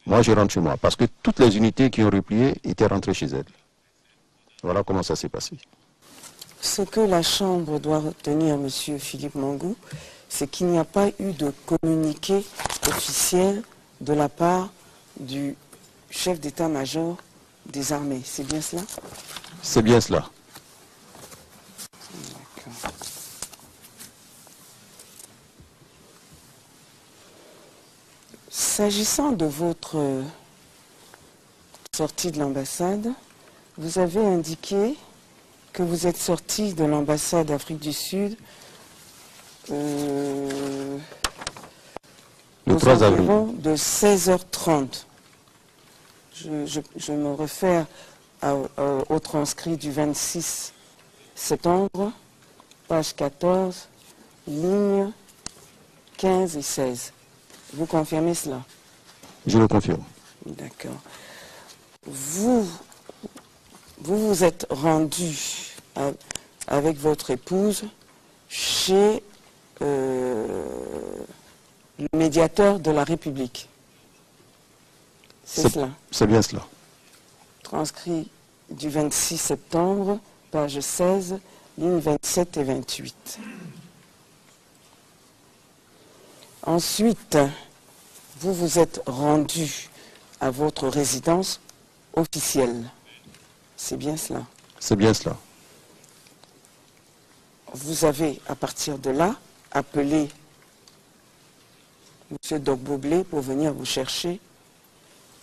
moi je rentre chez moi. Parce que toutes les unités qui ont replié étaient rentrées chez elles. Voilà comment ça s'est passé. Ce que la Chambre doit retenir, M. Philippe Mangou, c'est qu'il n'y a pas eu de communiqué officiel de la part du chef d'état-major des armées. C'est bien cela? C'est bien cela. S'agissant de votre sortie de l'ambassade, vous avez indiqué que vous êtes sorti de l'ambassade d'Afrique du Sud le 3 avril. De 16h30. Je me réfère au transcrit du 26 septembre, page 14, lignes 15 et 16. Vous confirmez cela? Je le confirme. D'accord. Vous vous êtes rendu avec votre épouse chez le médiateur de la République. C'est cela? C'est bien cela. Transcrit du 26 septembre, page 16, lignes 27 et 28. Ensuite, vous vous êtes rendu à votre résidence officielle. C'est bien cela? C'est bien cela. Vous avez, à partir de là, appelé M. Dogbo-Blé pour venir vous chercher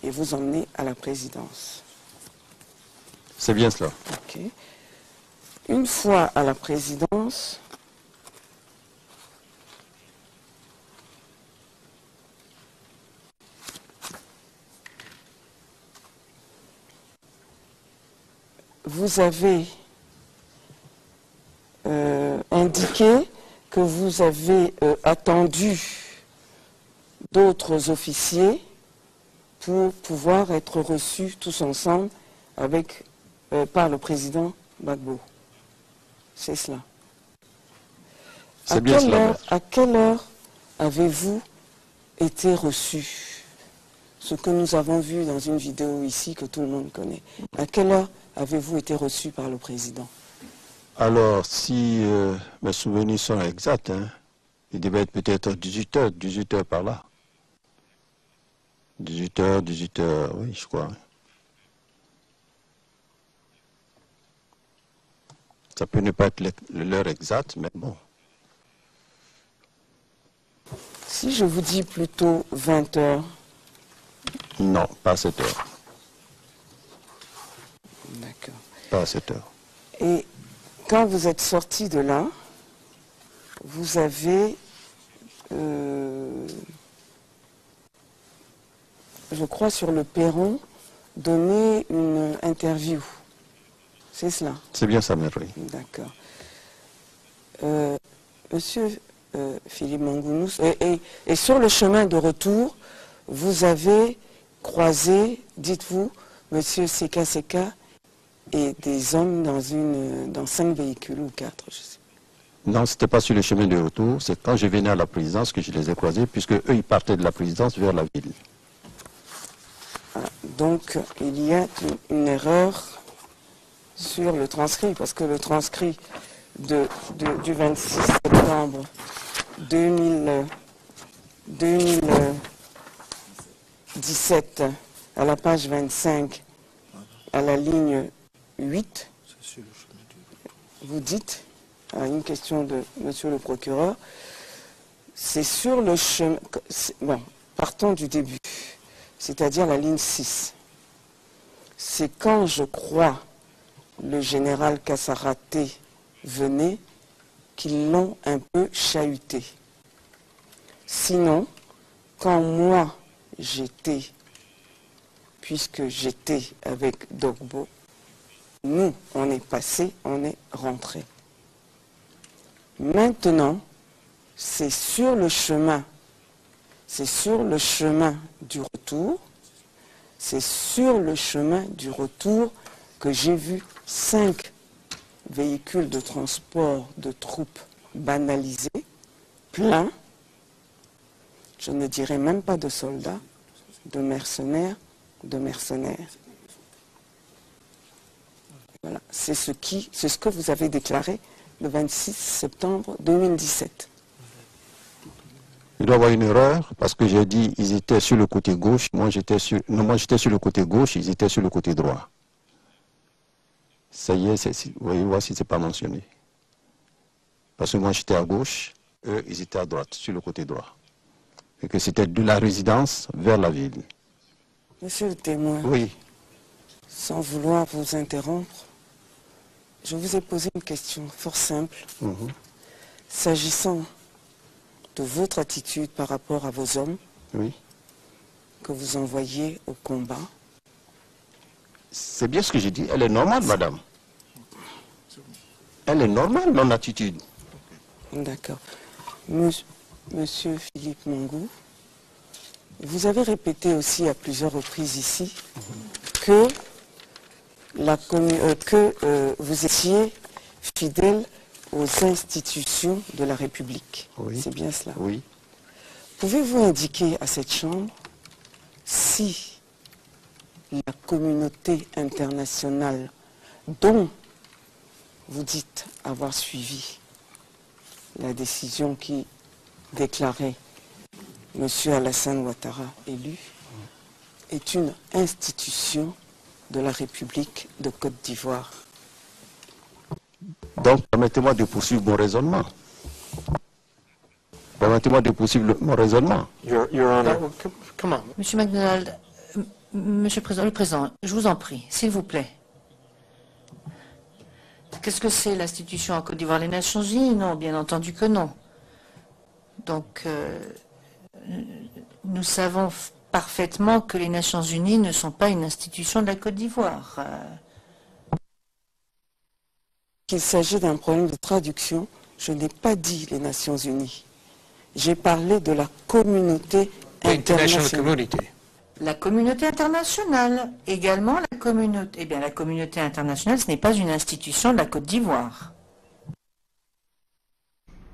et vous emmener à la présidence. C'est bien cela. Ok. Une fois à la présidence, vous avez indiqué que vous avez attendu d'autres officiers pour pouvoir être reçus tous ensemble par le président Gbagbo. C'est cela. C'est bien cela. À quelle heure avez-vous été reçus? Ce que nous avons vu dans une vidéo ici que tout le monde connaît. À quelle heure avez-vous été reçu par le président? Alors, si mes souvenirs sont exacts, il devait être peut-être 18h par là. 18h, oui, je crois. Ça peut ne pas être l'heure exacte, mais bon. Si je vous dis plutôt 20h. Non, pas à cette heure. D'accord. Pas à cette heure. Et quand vous êtes sorti de là, vous avez, je crois, sur le perron, donné une interview. C'est cela? C'est bien ça, Maître. D'accord. Monsieur Philippe Mangou, et sur le chemin de retour, vous avez croisé, dites-vous, Monsieur Seka Seka et des hommes dans 5 véhicules ou 4, je sais. Non, ce n'était pas sur le chemin de retour, c'est quand je venais à la présidence que je les ai croisés, puisque eux, ils partaient de la présidence vers la ville. Voilà. Donc, il y a une erreur sur le transcrit, parce que le transcrit du 26 septembre 2017, à la page 25, à la ligne 8, vous dites, à une question de monsieur le procureur, c'est sur le chemin, bon, partons du début, c'est-à-dire la ligne 6. C'est quand, je crois, le général Kassaraté venait, qu'ils l'ont un peu chahuté. Sinon, quand moi j'étais, puisque j'étais avec Dogbo, nous, on est passé, on est rentré. Maintenant, c'est sur le chemin du retour, c'est sur le chemin du retour que j'ai vu 5 véhicules de transport de troupes banalisé, plein, je ne dirais même pas de soldats, de mercenaires, Voilà, c'est ce que vous avez déclaré le 26 septembre 2017. Il doit y avoir une erreur, parce que j'ai dit ils étaient sur le côté gauche, moi j'étais sur le côté gauche, ils étaient sur le côté droit. Ça y est, voici, c'est pas mentionné. Parce que moi j'étais à gauche, eux ils étaient à droite, sur le côté droit. Et que c'était de la résidence vers la ville. Monsieur le témoin, oui. Sans vouloir vous interrompre, je vous ai posé une question fort simple. S'agissant de votre attitude par rapport à vos hommes que vous envoyez au combat. C'est bien ce que j'ai dit. Elle est normale, madame. Elle est normale, mon attitude. D'accord. Monsieur Philippe Mongou, vous avez répété aussi à plusieurs reprises ici que, vous étiez fidèle aux institutions de la République. Oui. C'est bien cela? Oui. Pouvez-vous indiquer à cette Chambre si la communauté internationale dont vous dites avoir suivi la décision qui déclarait M. Alassane Ouattara élu est une institution de la République de Côte d'Ivoire? Donc, permettez-moi de poursuivre mon raisonnement. Permettez-moi de poursuivre mon raisonnement. Your Honor. Come on. Monsieur McDonald, Monsieur le Président, je vous en prie, s'il vous plaît. Qu'est-ce que c'est l'institution en Côte d'Ivoire? Les Nations Unies? Non, bien entendu que non. Donc, nous savons parfaitement que les Nations Unies ne sont pas une institution de la Côte d'Ivoire. Qu'il s'agit d'un problème de traduction, je n'ai pas dit les Nations Unies. J'ai parlé de la communauté internationale. La communauté internationale, également la communauté. Eh bien, la communauté internationale, ce n'est pas une institution de la Côte d'Ivoire.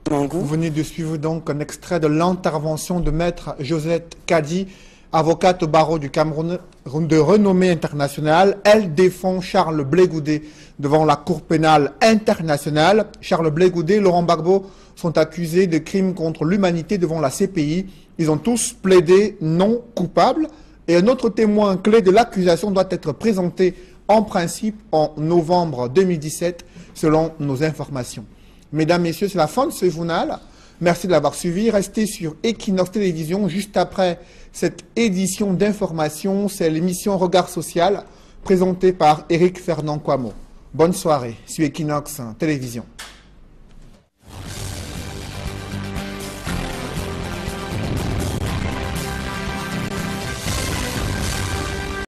Vous venez de suivre donc un extrait de l'intervention de maître Josette Kadi, avocate au barreau du Cameroun de renommée internationale. Elle défend Charles Blé Goudé devant la Cour pénale internationale. Charles Blé Goudé et Laurent Gbagbo sont accusés de crimes contre l'humanité devant la CPI. Ils ont tous plaidé non coupables. Et un autre témoin clé de l'accusation doit être présenté en principe en novembre 2017, selon nos informations. Mesdames, Messieurs, c'est la fin de ce journal. Merci de l'avoir suivi. Restez sur Equinox Télévision. Juste après cette édition d'information, c'est l'émission Regard Social, présentée par Éric Fernand Kouamo. Bonne soirée sur Equinox Télévision.